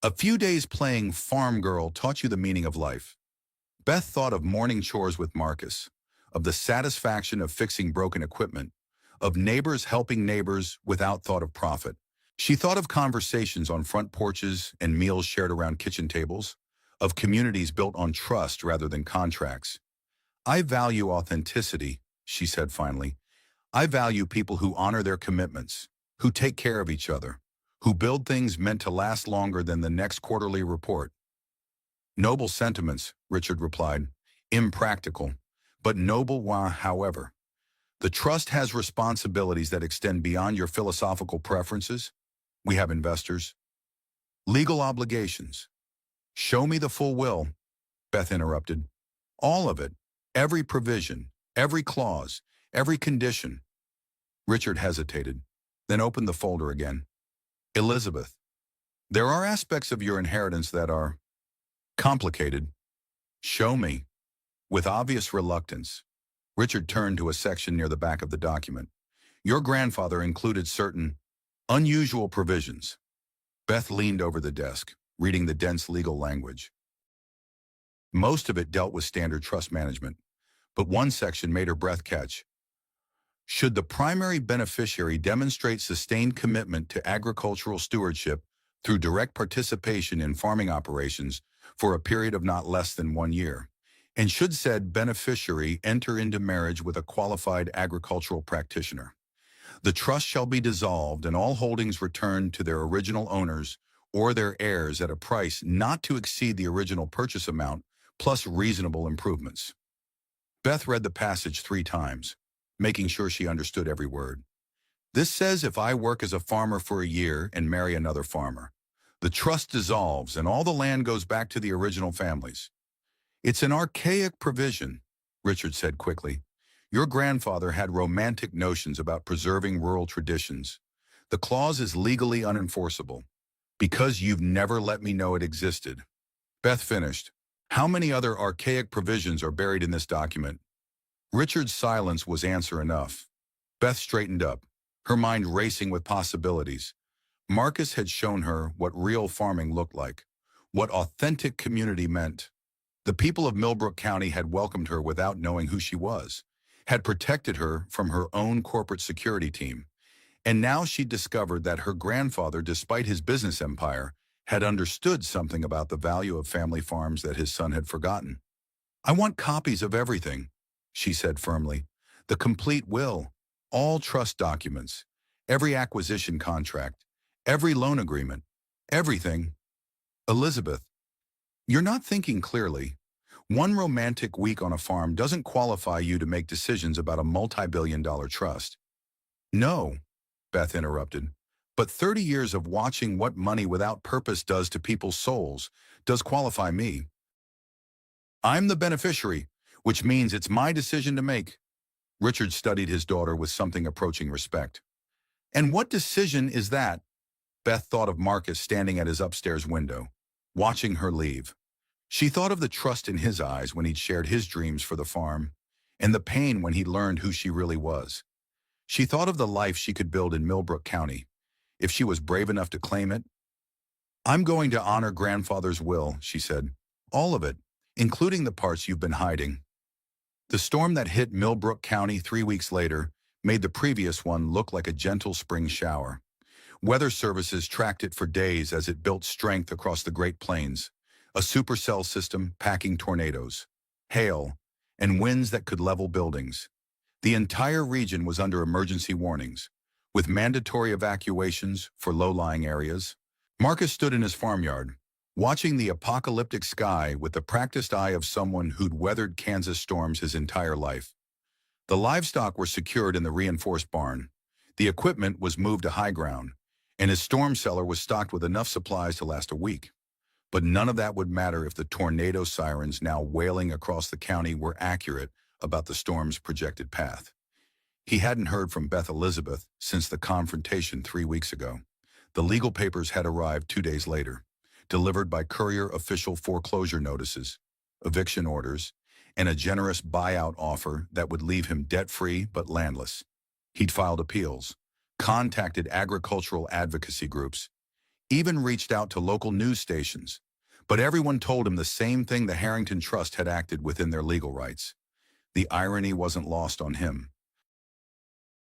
A few days playing farm girl taught you the meaning of life. Beth thought of morning chores with Marcus, of the satisfaction of fixing broken equipment, of neighbors helping neighbors without thought of profit. She thought of conversations on front porches and meals shared around kitchen tables, of communities built on trust rather than contracts. I value authenticity, she said finally. I value people who honor their commitments, who take care of each other, who build things meant to last longer than the next quarterly report. Noble sentiments, Richard replied. Impractical, but noble, however. The trust has responsibilities that extend beyond your philosophical preferences. We have investors. Legal obligations. Show me the full will, Beth interrupted. All of it, every provision, every clause, every condition. Richard hesitated, then opened the folder again. Elizabeth, there are aspects of your inheritance that are complicated. Show me. With obvious reluctance, Richard turned to a section near the back of the document. Your grandfather included certain unusual provisions. Beth leaned over the desk, reading the dense legal language. Most of it dealt with standard trust management, but one section made her breath catch. Should the primary beneficiary demonstrate sustained commitment to agricultural stewardship through direct participation in farming operations for a period of not less than 1 year? And should said beneficiary enter into marriage with a qualified agricultural practitioner? The trust shall be dissolved and all holdings returned to their original owners or their heirs at a price not to exceed the original purchase amount plus reasonable improvements. Beth read the passage 3 times, making sure she understood every word. This says if I work as a farmer for a year and marry another farmer, the trust dissolves and all the land goes back to the original families. It's an archaic provision, Richard said quickly. Your grandfather had romantic notions about preserving rural traditions. The clause is legally unenforceable because you've never let me know it existed. Beth finished. How many other archaic provisions are buried in this document? Richard's silence was answer enough. Beth straightened up, her mind racing with possibilities. Marcus had shown her what real farming looked like, what authentic community meant. The people of Millbrook County had welcomed her without knowing who she was, had protected her from her own corporate security team, and now she discovered that her grandfather, despite his business empire, had understood something about the value of family farms that his son had forgotten. I want copies of everything, she said firmly. The complete will, all trust documents, every acquisition contract, every loan agreement, everything. Elizabeth, you're not thinking clearly. One romantic week on a farm doesn't qualify you to make decisions about a multi-billion-dollar trust. No, Beth interrupted, but 30 years of watching what money without purpose does to people's souls does qualify me. I'm the beneficiary, which means it's my decision to make. Richard studied his daughter with something approaching respect. And what decision is that? Beth thought of Marcus standing at his upstairs window, watching her leave. She thought of the trust in his eyes when he'd shared his dreams for the farm, and the pain when he learned who she really was. She thought of the life she could build in Millbrook County, if she was brave enough to claim it. I'm going to honor grandfather's will, she said. All of it, including the parts you've been hiding. The storm that hit Millbrook County 3 weeks later made the previous one look like a gentle spring shower. Weather services tracked it for days as it built strength across the Great Plains, a supercell system packing tornadoes, hail, and winds that could level buildings. The entire region was under emergency warnings, with mandatory evacuations for low-lying areas. Marcus stood in his farmyard, watching the apocalyptic sky with the practiced eye of someone who'd weathered Kansas storms his entire life. The livestock were secured in the reinforced barn. The equipment was moved to high ground, and his storm cellar was stocked with enough supplies to last a week. But none of that would matter if the tornado sirens now wailing across the county were accurate about the storm's projected path. He hadn't heard from Beth Elizabeth since the confrontation 3 weeks ago. The legal papers had arrived 2 days later, delivered by courier official foreclosure notices, eviction orders, and a generous buyout offer that would leave him debt-free but landless. He'd filed appeals, contacted agricultural advocacy groups, even reached out to local news stations, but everyone told him the same thing: the Harrington Trust had acted within their legal rights. The irony wasn't lost on him.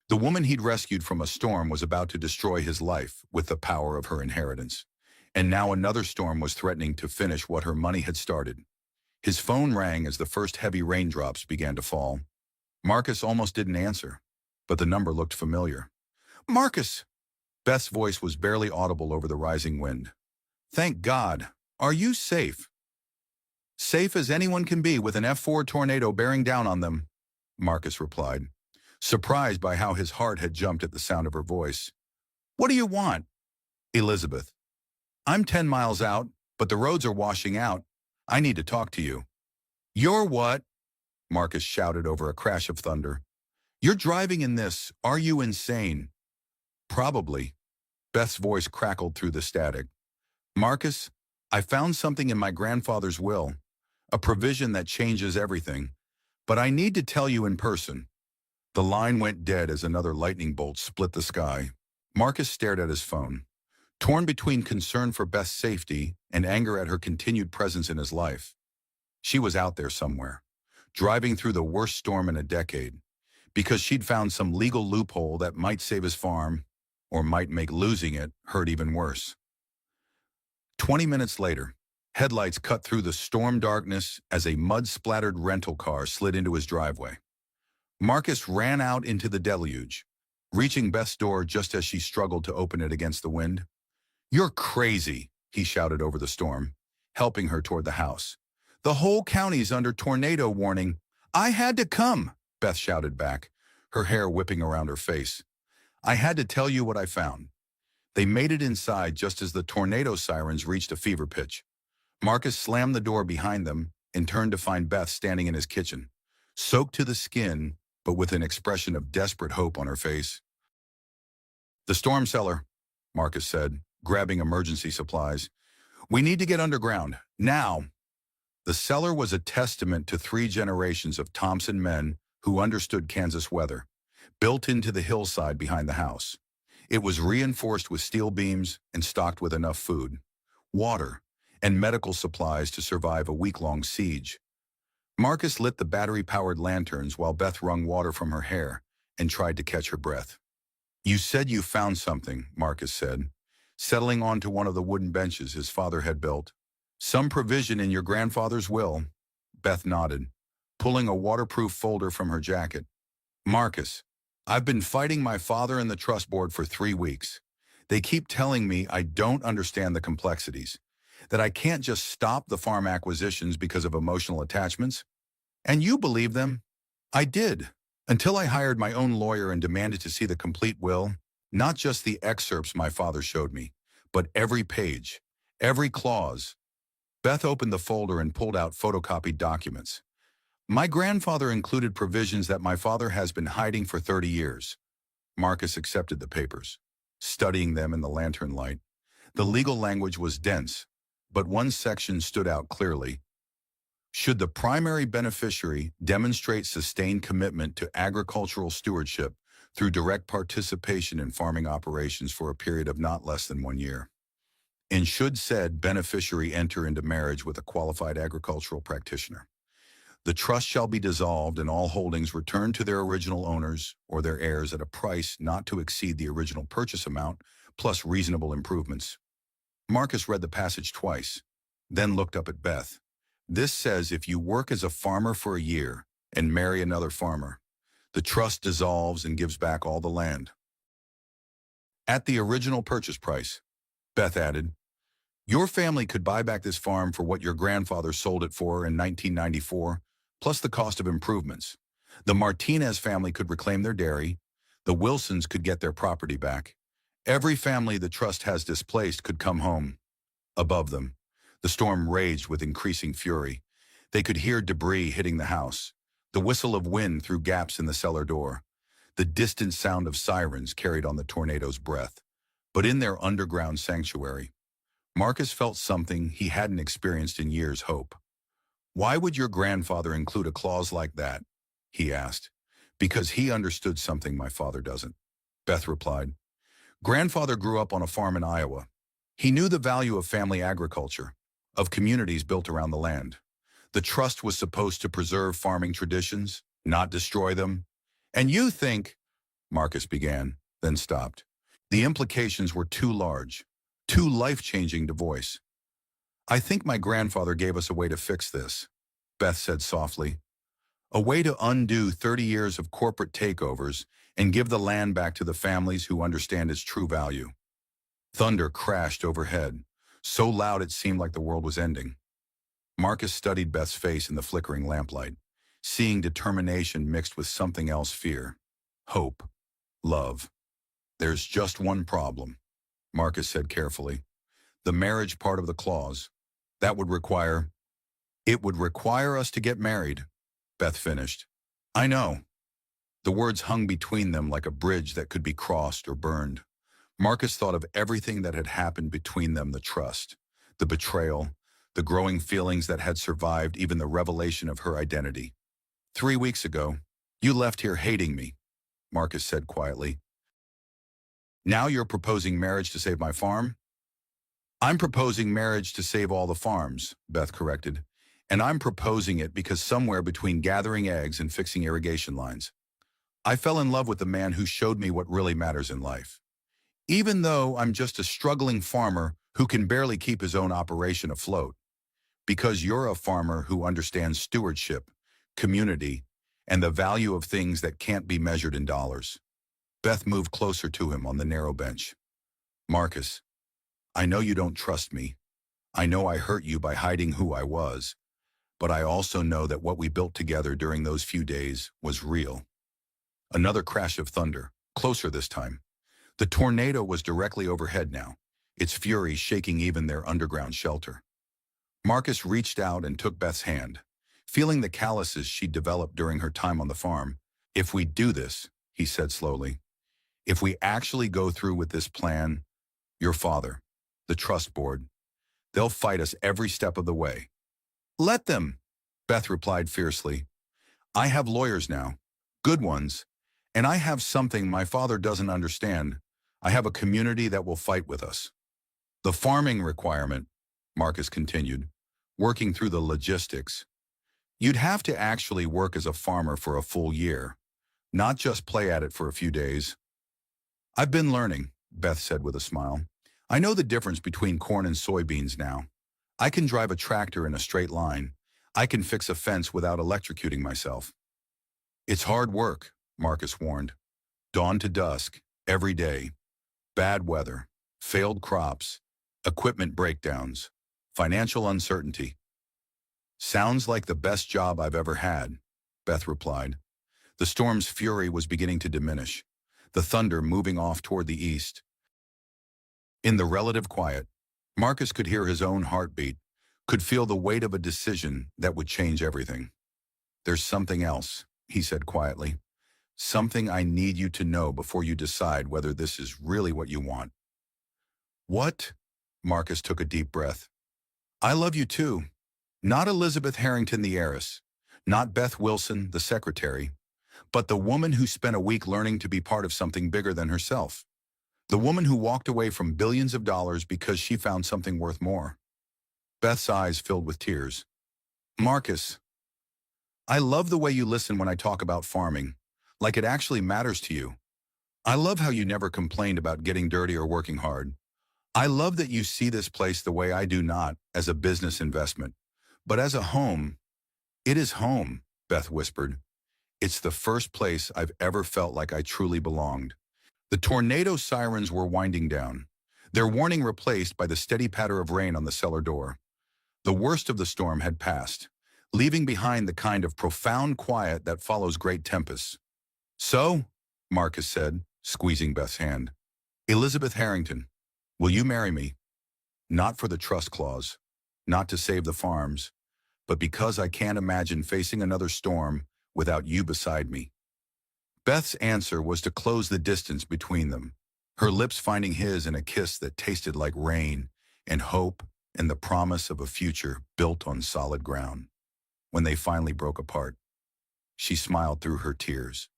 The woman he'd rescued from a storm was about to destroy his life with the power of her inheritance, and now another storm was threatening to finish what her money had started. His phone rang as the first heavy raindrops began to fall. Marcus almost didn't answer, but the number looked familiar. Marcus! Beth's voice was barely audible over the rising wind. Thank God. Are you safe? Safe as anyone can be with an F4 tornado bearing down on them, Marcus replied, surprised by how his heart had jumped at the sound of her voice. What do you want? Elizabeth. I'm 10 miles out, but the roads are washing out. I need to talk to you. You're what? Marcus shouted over a crash of thunder. You're driving in this. Are you insane? Probably. Beth's voice crackled through the static. Marcus, I found something in my grandfather's will, a provision that changes everything, but I need to tell you in person. The line went dead as another lightning bolt split the sky. Marcus stared at his phone, torn between concern for Beth's safety and anger at her continued presence in his life. She was out there somewhere, driving through the worst storm in a decade, because she'd found some legal loophole that might save his farm or might make losing it hurt even worse. 20 minutes later, headlights cut through the storm darkness as a mud-splattered rental car slid into his driveway. Marcus ran out into the deluge, reaching Beth's door just as she struggled to open it against the wind. "You're crazy," he shouted over the storm, helping her toward the house. "The whole county's under tornado warning." "I had to come," Beth shouted back, her hair whipping around her face. "I had to tell you what I found." They made it inside just as the tornado sirens reached a fever pitch. Marcus slammed the door behind them and turned to find Beth standing in his kitchen, soaked to the skin, but with an expression of desperate hope on her face. "The storm cellar," Marcus said, grabbing emergency supplies. "We need to get underground, now." The cellar was a testament to 3 generations of Thompson men who understood Kansas weather, built into the hillside behind the house. It was reinforced with steel beams and stocked with enough food, water, and medical supplies to survive a week-long siege. Marcus lit the battery-powered lanterns while Beth wrung water from her hair and tried to catch her breath. "You said you found something," Marcus said, settling onto one of the wooden benches his father had built. "Some provision in your grandfather's will." Beth nodded, pulling a waterproof folder from her jacket. "Marcus, I've been fighting my father and the trust board for 3 weeks. They keep telling me I don't understand the complexities, that I can't just stop the farm acquisitions because of emotional attachments. And you believe them?" "I did, until I hired my own lawyer and demanded to see the complete will, not just the excerpts my father showed me, but every page, every clause." Beth opened the folder and pulled out photocopied documents. "My grandfather included provisions that my father has been hiding for 30 years. Marcus accepted the papers, studying them in the lantern light. The legal language was dense, but one section stood out clearly. "Should the primary beneficiary demonstrate sustained commitment to agricultural stewardship through direct participation in farming operations for a period of not less than 1 year. And should said beneficiary enter into marriage with a qualified agricultural practitioner. The trust shall be dissolved and all holdings returned to their original owners or their heirs at a price not to exceed the original purchase amount, plus reasonable improvements." Marcus read the passage twice, then looked up at Beth. "This says if you work as a farmer for a year and marry another farmer, the trust dissolves and gives back all the land. At the original purchase price," Beth added. "Your family could buy back this farm for what your grandfather sold it for in 1994, plus the cost of improvements. The Martinez family could reclaim their dairy. The Wilsons could get their property back. Every family the trust has displaced could come home." Above them, the storm raged with increasing fury. They could hear debris hitting the house, the whistle of wind through gaps in the cellar door. The distant sound of sirens carried on the tornado's breath. But in their underground sanctuary, Marcus felt something he hadn't experienced in years: hope. "Why would your grandfather include a clause like that?" he asked. "Because he understood something my father doesn't," Beth replied. "Grandfather grew up on a farm in Iowa. He knew the value of family agriculture, of communities built around the land. The trust was supposed to preserve farming traditions, not destroy them. And you think," Marcus began, then stopped. The implications were too large, too life-changing to voice. "I think my grandfather gave us a way to fix this," Beth said softly. "A way to undo 30 years of corporate takeovers and give the land back to the families who understand its true value." Thunder crashed overhead, so loud it seemed like the world was ending. Marcus studied Beth's face in the flickering lamplight, seeing determination mixed with something else: fear, hope, love. "There's just one problem," Marcus said carefully. "The marriage part of the clause. That would require—" "It would require us to get married," Beth finished. "I know." The words hung between them like a bridge that could be crossed or burned. Marcus thought of everything that had happened between them: the trust, the betrayal, the growing feelings that had survived even the revelation of her identity. "3 weeks ago, you left here hating me," Marcus said quietly. "Now you're proposing marriage to save my farm?" "I'm proposing marriage to save all the farms," Beth corrected. "And I'm proposing it because somewhere between gathering eggs and fixing irrigation lines, I fell in love with the man who showed me what really matters in life. Even though I'm just a struggling farmer who can barely keep his own operation afloat, because you're a farmer who understands stewardship, community, and the value of things that can't be measured in dollars. Beth moved closer to him on the narrow bench. Marcus, I know you don't trust me. I know I hurt you by hiding who I was, but I also know that what we built together during those few days was real. Another crash of thunder, closer this time. The tornado was directly overhead now, its fury shaking even their underground shelter. Marcus reached out and took Beth's hand, feeling the calluses she'd developed during her time on the farm. If we do this, he said slowly, if we actually go through with this plan, your father, the trust board, they'll fight us every step of the way. Let them, Beth replied fiercely. I have lawyers now, good ones, and I have something my father doesn't understand. I have a community that will fight with us. The farming requirement, Marcus continued, working through the logistics. You'd have to actually work as a farmer for a full year, not just play at it for a few days. I've been learning, Beth said with a smile. I know the difference between corn and soybeans now. I can drive a tractor in a straight line. I can fix a fence without electrocuting myself. It's hard work, Marcus warned. Dawn to dusk, every day. Bad weather, failed crops, equipment breakdowns, financial uncertainty. Sounds like the best job I've ever had, Beth replied. The storm's fury was beginning to diminish, the thunder moving off toward the east. In the relative quiet, Marcus could hear his own heartbeat, could feel the weight of a decision that would change everything. There's something else, he said quietly. Something I need you to know before you decide whether this is really what you want. What? Marcus took a deep breath. I love you too. Not Elizabeth Harrington the heiress, not Beth Wilson the secretary, but the woman who spent a week learning to be part of something bigger than herself. The woman who walked away from billions of dollars because she found something worth more. Beth's eyes filled with tears. Marcus, I love the way you listen when I talk about farming, like it actually matters to you. I love how you never complained about getting dirty or working hard. I love that you see this place the way I do, not as a business investment, but as a home. It is home, Beth whispered. It's the first place I've ever felt like I truly belonged. The tornado sirens were winding down, their warning replaced by the steady patter of rain on the cellar door. The worst of the storm had passed, leaving behind the kind of profound quiet that follows great tempests. So, Marcus said, squeezing Beth's hand, Elizabeth Harrington, will you marry me? Not for the trust clause, not to save the farms, but because I can't imagine facing another storm without you beside me. Beth's answer was to close the distance between them, her lips finding his in a kiss that tasted like rain and hope and the promise of a future built on solid ground. When they finally broke apart, she smiled through her tears.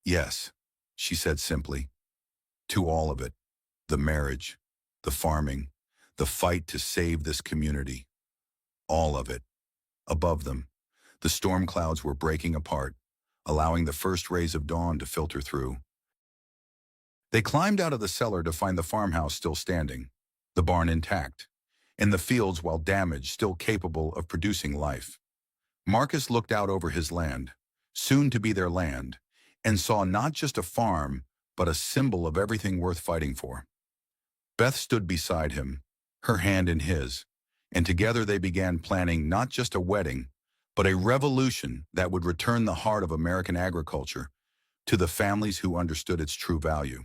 Yes, she said simply, to all of it, the marriage, the farming, the fight to save this community, all of it. Above them, the storm clouds were breaking apart, allowing the first rays of dawn to filter through. They climbed out of the cellar to find the farmhouse still standing, the barn intact, and the fields, while damaged, still capable of producing life. Marcus looked out over his land, soon to be their land, and saw not just a farm, but a symbol of everything worth fighting for. Beth stood beside him, her hand in his, and together they began planning not just a wedding, but a revolution that would return the heart of American agriculture to the families who understood its true value.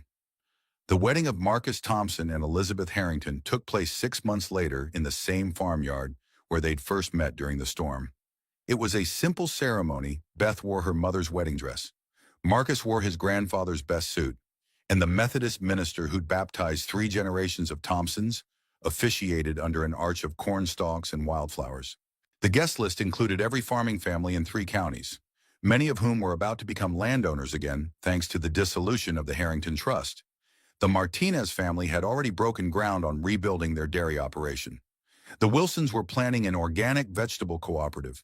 The wedding of Marcus Thompson and Elizabeth Harrington took place 6 months later in the same farmyard where they'd first met during the storm. It was a simple ceremony. Beth wore her mother's wedding dress. Marcus wore his grandfather's best suit, and the Methodist minister who'd baptized 3 generations of Thompsons officiated under an arch of corn stalks and wildflowers. The guest list included every farming family in 3 counties, many of whom were about to become landowners again thanks to the dissolution of the Harrington Trust. The Martinez family had already broken ground on rebuilding their dairy operation. The Wilsons were planning an organic vegetable cooperative.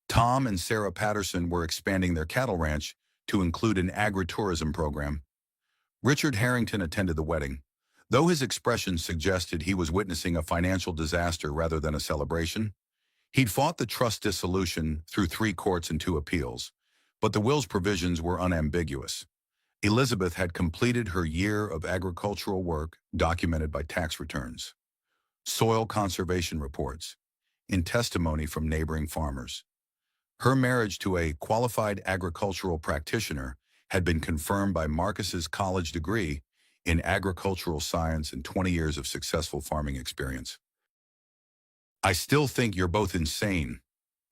Tom and Sarah Patterson were expanding their cattle ranch to include an agritourism program. Richard Harrington attended the wedding. Though his expression suggested he was witnessing a financial disaster rather than a celebration, he'd fought the trust dissolution through 3 courts and 2 appeals, but the will's provisions were unambiguous. Elizabeth had completed her year of agricultural work documented by tax returns, soil conservation reports, and testimony from neighboring farmers. Her marriage to a qualified agricultural practitioner had been confirmed by Marcus's college degree in agricultural science and 20 years of successful farming experience. "I still think you're both insane,"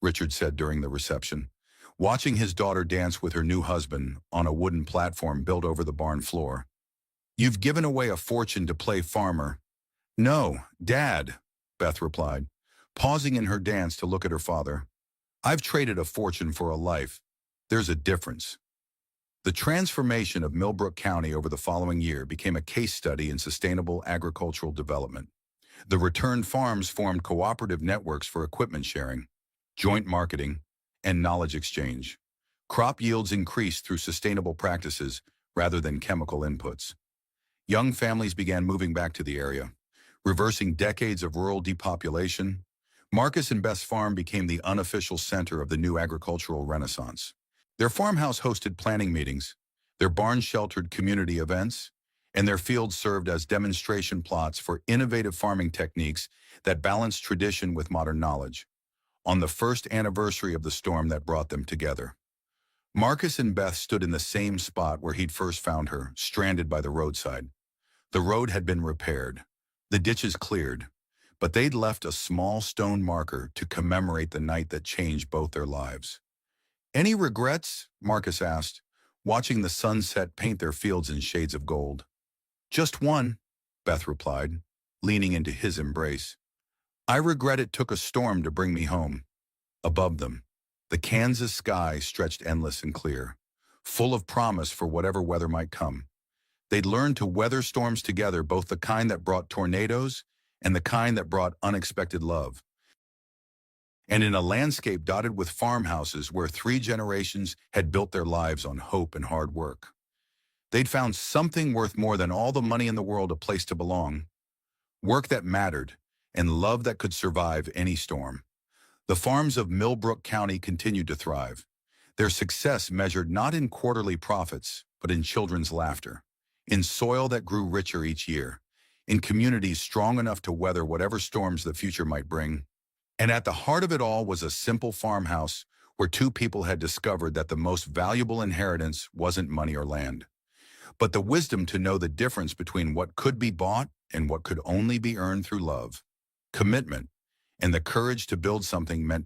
Richard said during the reception, watching his daughter dance with her new husband on a wooden platform built over the barn floor. "You've given away a fortune to play farmer." "No, Dad," Beth replied, pausing in her dance to look at her father. "I've traded a fortune for a life. There's a difference." The transformation of Millbrook County over the following year became a case study in sustainable agricultural development. The returned farms formed cooperative networks for equipment sharing, joint marketing, and knowledge exchange. Crop yields increased through sustainable practices rather than chemical inputs. Young families began moving back to the area, reversing decades of rural depopulation. Marcus and Beth's farm became the unofficial center of the new agricultural renaissance. Their farmhouse hosted planning meetings, their barn sheltered community events, and their fields served as demonstration plots for innovative farming techniques that balanced tradition with modern knowledge. On the first anniversary of the storm that brought them together, Marcus and Beth stood in the same spot where he'd first found her, stranded by the roadside. The road had been repaired, the ditches cleared, but they'd left a small stone marker to commemorate the night that changed both their lives. "Any regrets?" Marcus asked, watching the sunset paint their fields in shades of gold. "Just one," Beth replied, leaning into his embrace. "I regret it took a storm to bring me home." Above them, the Kansas sky stretched endless and clear, full of promise for whatever weather might come. They'd learned to weather storms together, both the kind that brought tornadoes and the kind that brought unexpected love. And in a landscape dotted with farmhouses where 3 generations had built their lives on hope and hard work, they'd found something worth more than all the money in the world: a place to belong, work that mattered, and love that could survive any storm. The farms of Millbrook County continued to thrive, their success measured not in quarterly profits, but in children's laughter, in soil that grew richer each year, in communities strong enough to weather whatever storms the future might bring. And at the heart of it all was a simple farmhouse where 2 people had discovered that the most valuable inheritance wasn't money or land, but the wisdom to know the difference between what could be bought and what could only be earned through love, commitment, and the courage to build something meant